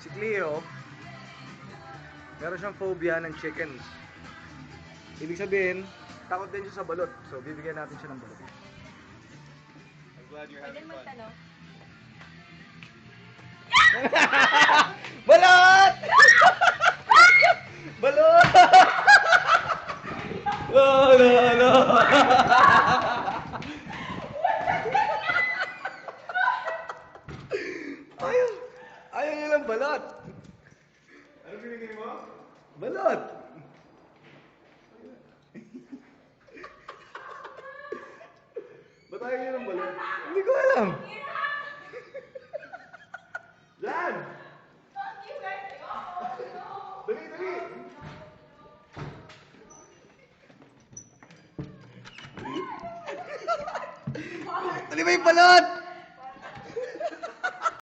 Si Cleo, meron siyang phobia ng chickens. Ibig sabihin, takot din siya sa balot. So, bibigyan natin siya ng balot. I'm glad you're Pwede having fun. magtanong. Balot! Balot! Oh, no, no. Ayaw niya ng balot. Ano binigay mo? Balot! Ba't ayaw niya ng balot? Hindi ko alam. Yan! Dali, dali! Dali ba yung balot?